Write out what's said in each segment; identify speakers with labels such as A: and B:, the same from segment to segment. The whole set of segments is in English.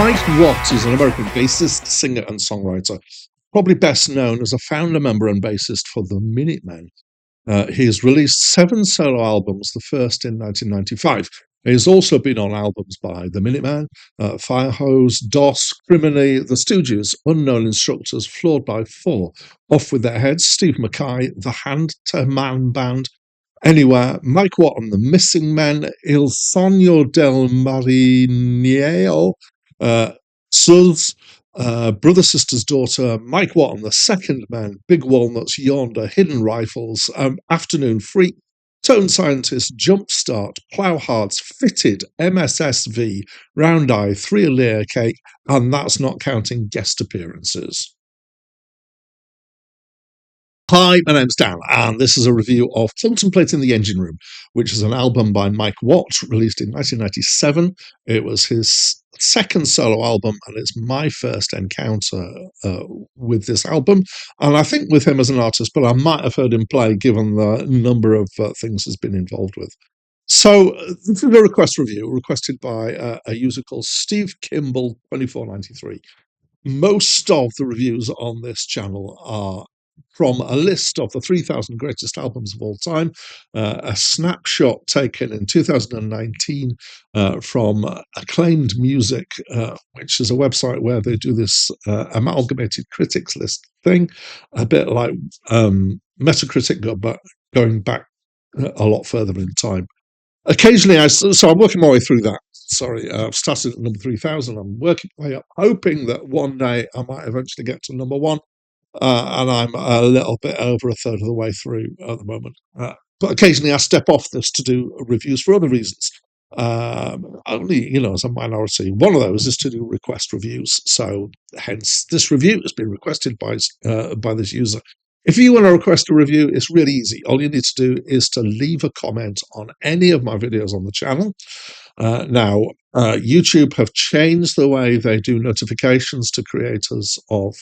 A: Mike Watt is an American bassist, singer, and songwriter, probably best known as a founder member and bassist for the Minutemen. He has released 7 solo albums, the first in 1995. He has also been on albums by the Minutemen, Firehose, DOS, Criminy, The Stooges, Unknown Instructors, Flawed by Four, Off With Their Heads, Steve Mackay, The Hand to Man Band, Anywhere, Mike Watt and the Missing Men, Il Sogno del Mariniero, Suds, Brother Sister's Daughter, Mike Watt and the Second Men, Big Walnuts, Yonder, Hidden Rifles, Afternoon Freak, Tone Scientist, Jumpstart, Plowhearts, Fitted, MSSV, Round Eye, Three a Layer Cake, and that's not counting guest appearances. Hi, my name's Dan, and this is a review of Contemplating the Engine Room, which is an album by Mike Watt, released in 1997. It was his second solo album, and it's my first encounter with this album, and I think with him as an artist, but I might have heard him play given the number of things he's been involved with. So this is a request review requested by a user called Steve Kimball 2493. Most of the reviews on this channel are from a list of the 3,000 greatest albums of all time, a snapshot taken in 2019 from Acclaimed Music, which is a website where they do this amalgamated critics list thing, a bit like Metacritic, but going back a lot further in time. Occasionally, so I'm working my way through that. Sorry, I've started at number 3,000. I'm working my way up, hoping that one day I might eventually get to number 1. And I'm a little bit over a third of the way through at the moment. But occasionally I step off this to do reviews for other reasons. Only, as a minority. One of those is to do request reviews. So hence this review has been requested by this user. If you want to request a review, it's really easy. All you need to do is to leave a comment on any of my videos on the channel. Now, YouTube have changed the way they do notifications to creators of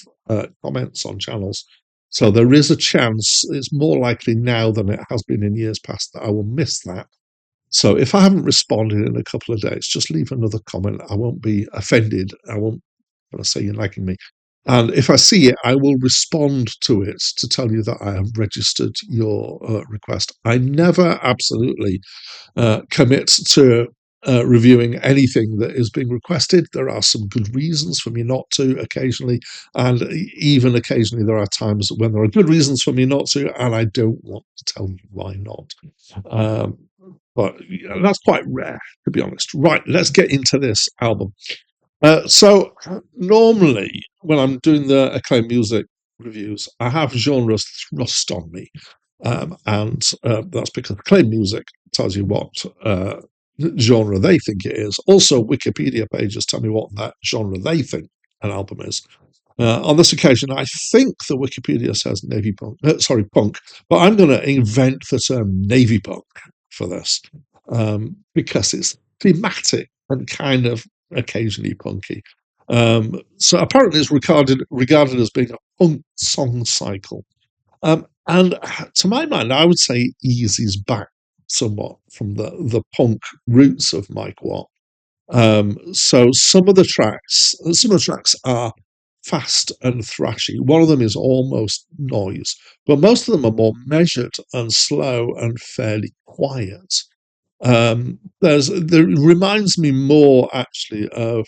A: comments on channels. So there is a chance, it's more likely now than it has been in years past, that I will miss that. So if I haven't responded in a couple of days, just leave another comment. I won't be offended. I won't say you're liking me. And if I see it, I will respond to it to tell you that I have registered your request. I never absolutely commit to reviewing anything that is being requested. There are some good reasons for me not to occasionally, and even occasionally there are times when there are good reasons for me not to, and I don't want to tell you why not. But that's quite rare, to be honest. Right, let's get into this album. So normally when I'm doing the Acclaimed Music reviews, I have genres thrust on me. And that's because Acclaimed Music tells you what genre they think it is. Also, Wikipedia pages tell me what that genre they think an album is. On this occasion, I think the Wikipedia says punk, but I'm going to invent the term Navy punk for this because it's thematic and kind of occasionally punky. So apparently it's regarded as being a punk song cycle. And to my mind, I would say eases back somewhat from the punk roots of Mike Watt. So some of the tracks are fast and thrashy. One of them is almost noise, but most of them are more measured and slow and fairly quiet. There reminds me more actually of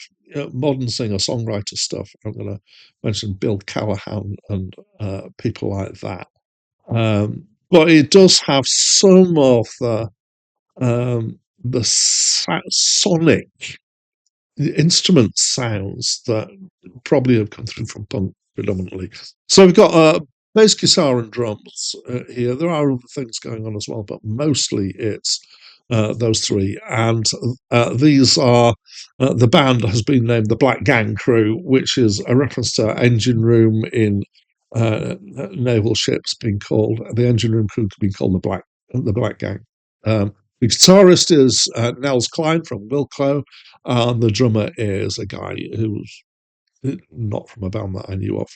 A: modern singer-songwriter stuff. I'm going to mention Bill Callahan and people like that. But it does have some of the sonic instrument sounds that probably have come through from punk predominantly. So we've got bass guitar and drums here. There are other things going on as well, but mostly it's those three. And these are the band has been named the Black Gang Crew, which is a reference to engine room in naval ships being called the engine room crew being called the Black Gang. The guitarist is Nels Klein from Wilco, and the drummer is a guy who's not from a band that I knew of.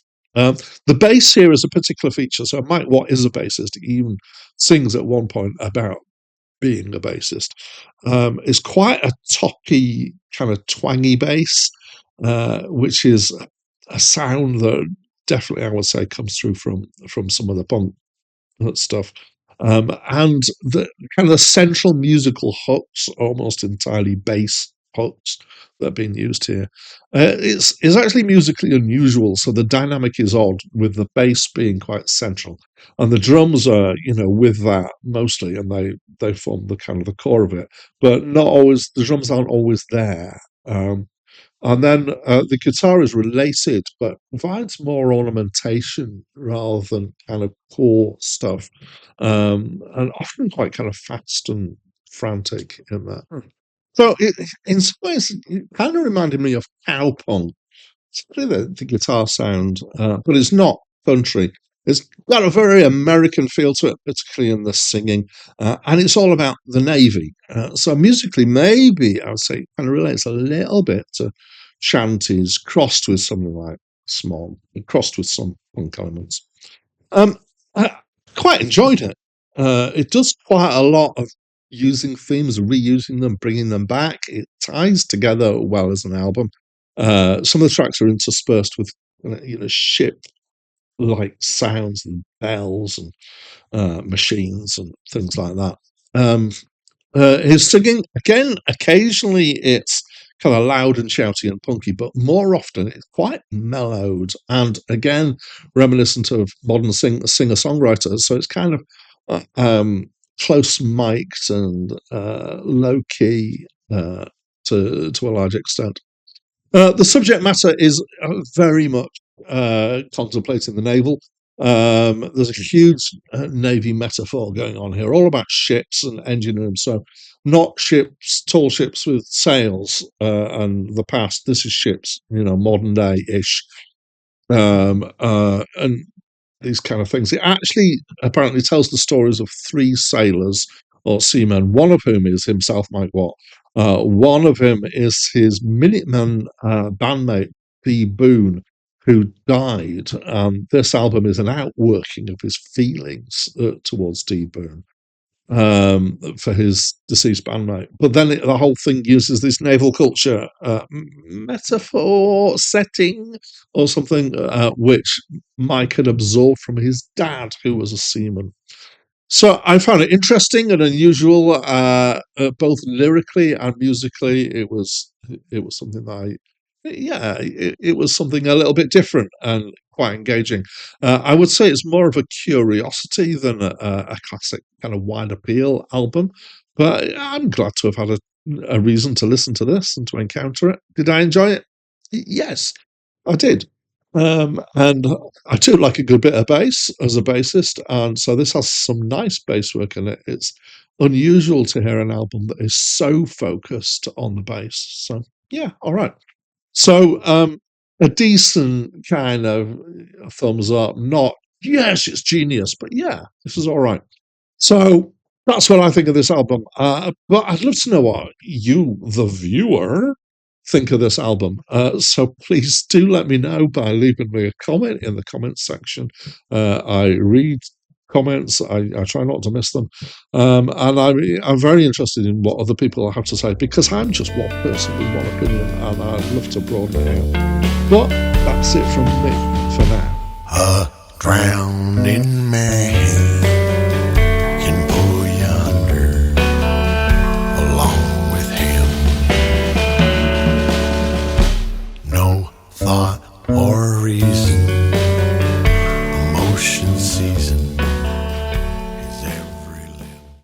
A: The bass here is a particular feature. So Mike Watt is a bassist. He even sings at one point about being a bassist. It's quite a talky, kind of twangy bass. which is a sound that definitely I would say comes through from some of the punk stuff. And the kind of the central musical hooks, almost entirely bass hooks that are being used here. It's actually musically unusual, so the dynamic is odd, with the bass being quite central, and the drums are, with that mostly, and they form the kind of the core of it, but not always. The drums aren't always there. And then the guitar is related, but provides more ornamentation rather than kind of core stuff, and often quite kind of fast and frantic in that. So, in some ways, it kind of reminded me of cowpunk, especially the guitar sound, but it's not country. It's got a very American feel to it, particularly in the singing, and it's all about the Navy. So musically, maybe I would say it kind of relates a little bit to shanties, crossed with something like small, crossed with some punk elements. I quite enjoyed it. It does quite a lot of using themes, reusing them, bringing them back. It ties together well as an album. Some of the tracks are interspersed with ship-like sounds and bells and machines and things like that. His singing, again, occasionally it's kind of loud and shouty and punky, but more often it's quite mellowed and, again, reminiscent of modern singer-songwriters. So it's kind of close mic'd and low key to a large extent. The subject matter is very much contemplating the naval. There's a huge Navy metaphor going on here, all about ships and engine rooms. So, not ships, tall ships with sails and the past. This is ships, modern day ish, and these kind of things. It actually apparently tells the stories of three sailors or seamen, one of whom is himself, Mike Watt. One of him is his Minuteman bandmate, B. Boone, who died. This album is an outworking of his feelings towards D. Boone for his deceased bandmate. But then the whole thing uses this naval culture metaphor setting or something, which Mike had absorbed from his dad, who was a seaman. So I found it interesting and unusual, both lyrically and musically. It was something that it was something a little bit different and quite engaging. I would say it's more of a curiosity than a classic kind of wide appeal album, but I'm glad to have had a reason to listen to this and to encounter it. Did I enjoy it? Yes, I did. And I do like a good bit of bass as a bassist, and so this has some nice bass work in it. It's unusual to hear an album that is so focused on the bass. So yeah, all right. So a decent kind of thumbs up. Not yes, it's genius, but yeah, this is all right. So that's what I think of this album. But I'd love to know what you, the viewer, think of this album. So please do let me know by leaving me a comment in the comments section. I read comments. I try not to miss them. And I'm very interested in what other people have to say, because I'm just one person with one opinion, and I'd love to broaden it out. But that's it from me for now.
B: A drowning man can pull you under along with him. No thought